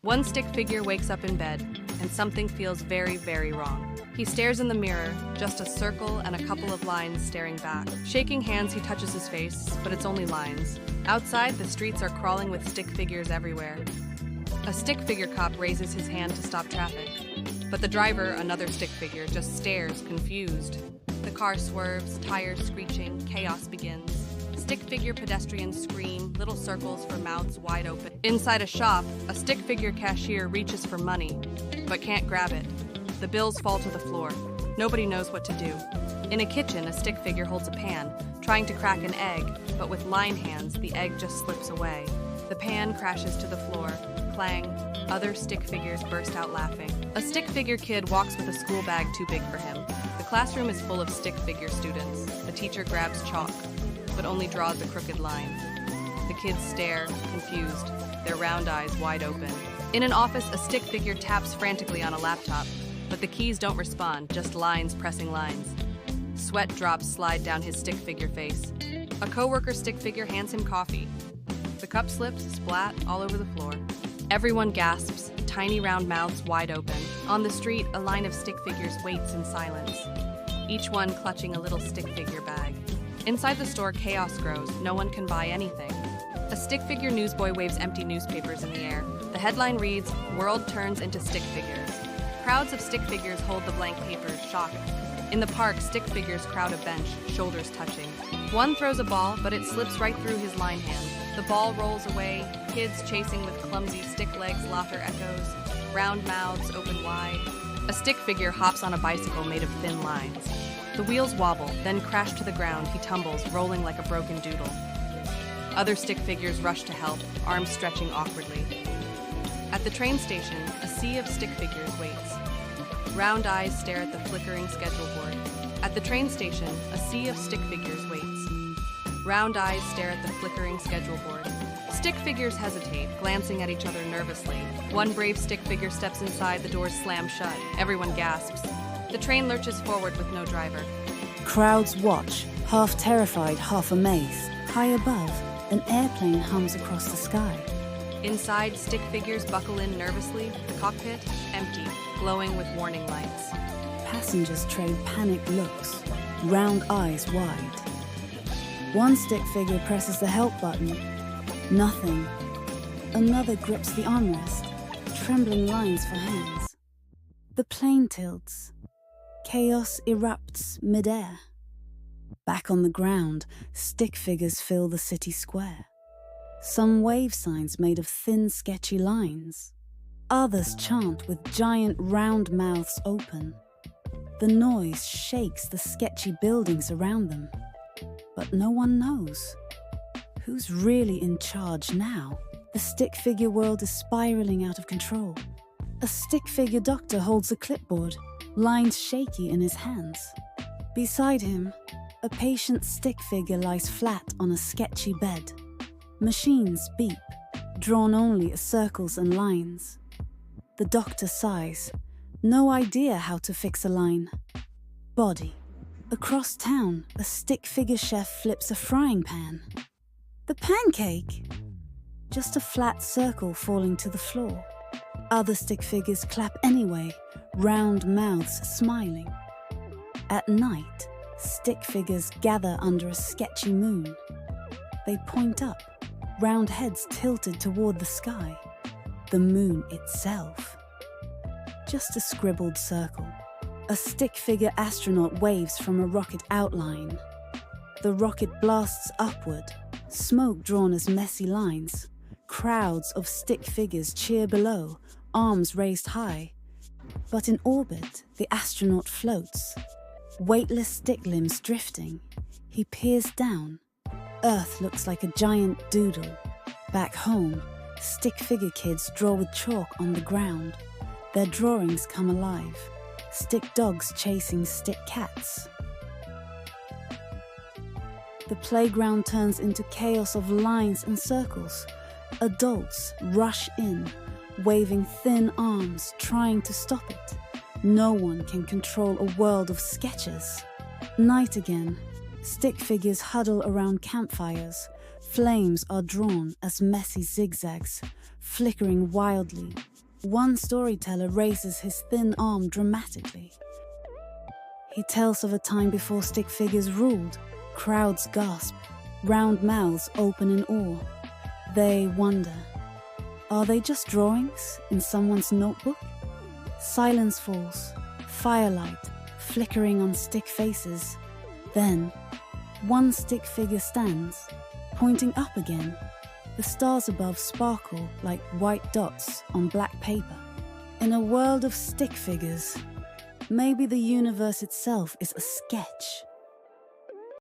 One stick figure wakes up in bed, and something feels very, very wrong. He stares in the mirror, just a circle and a couple of lines staring back. Shaking hands, he touches his face, but it's only lines. Outside, the streets are crawling with stick figures everywhere. A stick figure cop raises his hand to stop traffic, but the driver, another stick figure, just stares, confused. The car swerves, tires screeching, chaos begins. Stick figure pedestrians scream, little circles for mouths wide open. Inside a shop, a stick figure cashier reaches for money, but can't grab it. The bills fall to the floor. Nobody knows what to do. In a kitchen, a stick figure holds a pan, trying to crack an egg, but with line hands, the egg just slips away. The pan crashes to the floor. Clang. Other stick figures burst out laughing. A stick figure kid walks with a school bag too big for him. The classroom is full of stick figure students. The teacher grabs chalk, but only draws a crooked line. The kids stare, confused, their round eyes wide open. In an office, a stick figure taps frantically on a laptop, but the keys don't respond, just lines pressing lines. Sweat drops slide down his stick figure face. A coworker stick figure hands him coffee. The cup slips, splat, all over the floor. Everyone gasps, tiny round mouths wide open. On the street, a line of stick figures waits in silence, each one clutching a little stick figure bag. Inside the store, chaos grows. No one can buy anything. A stick figure newsboy waves empty newspapers in the air. The headline reads, "World turns into stick figures." Crowds of stick figures hold the blank papers, shocked. In the park, stick figures crowd a bench, shoulders touching. One throws a ball, but it slips right through his line hand. The ball rolls away, kids chasing with clumsy stick legs, laughter echoes, round mouths open wide. A stick figure hops on a bicycle made of thin lines. The wheels wobble, then crash to the ground. He tumbles, rolling like a broken doodle. Other stick figures rush to help, arms stretching awkwardly. At the train station, a sea of stick figures waits. Round eyes stare at the flickering schedule board. At the train station, a sea of stick figures waits. Round eyes stare at the flickering schedule board. Stick figures hesitate, glancing at each other nervously. One brave stick figure steps inside, the doors slam shut. Everyone gasps. The train lurches forward with no driver. Crowds watch, half terrified, half amazed. High above, an airplane hums across the sky. Inside, stick figures buckle in nervously, the cockpit empty, glowing with warning lights. Passengers trade panicked looks, round eyes wide. One stick figure presses the help button. Nothing. Another grips the armrest, trembling lines for hands. The plane tilts. Chaos erupts midair. Back on the ground, stick figures fill the city square. Some wave signs made of thin, sketchy lines. Others chant with giant round mouths open. The noise shakes the sketchy buildings around them. But no one knows. Who's really in charge now? The stick figure world is spiraling out of control. A stick figure doctor holds a clipboard, lines shaky in his hands. Beside him, a patient stick figure lies flat on a sketchy bed. Machines beep, drawn only as circles and lines. The doctor sighs, no idea how to fix a line. Body. Across town, a stick figure chef flips a frying pan. The pancake! Just a flat circle falling to the floor. Other stick figures clap anyway, round mouths smiling. At night, stick figures gather under a sketchy moon. They point up, round heads tilted toward the sky. The moon itself. Just a scribbled circle. A stick figure astronaut waves from a rocket outline. The rocket blasts upward, smoke drawn as messy lines. Crowds of stick figures cheer below, arms raised high. But in orbit, the astronaut floats. Weightless stick limbs drifting. He peers down. Earth looks like a giant doodle. Back home, stick figure kids draw with chalk on the ground. Their drawings come alive. Stick dogs chasing stick cats. The playground turns into chaos of lines and circles. Adults rush in, waving thin arms, trying to stop it. No one can control a world of sketches. Night again. Stick figures huddle around campfires, Flames are drawn as messy zigzags, flickering wildly. One storyteller raises his thin arm dramatically. He tells of a time before stick figures ruled. Crowds gasp, round mouths open in awe. They wonder, are they just drawings in someone's notebook? Silence falls, firelight flickering on stick faces. Then, one stick figure stands, pointing up again. The stars above sparkle like white dots on black paper. In a world of stick figures, maybe the universe itself is a sketch.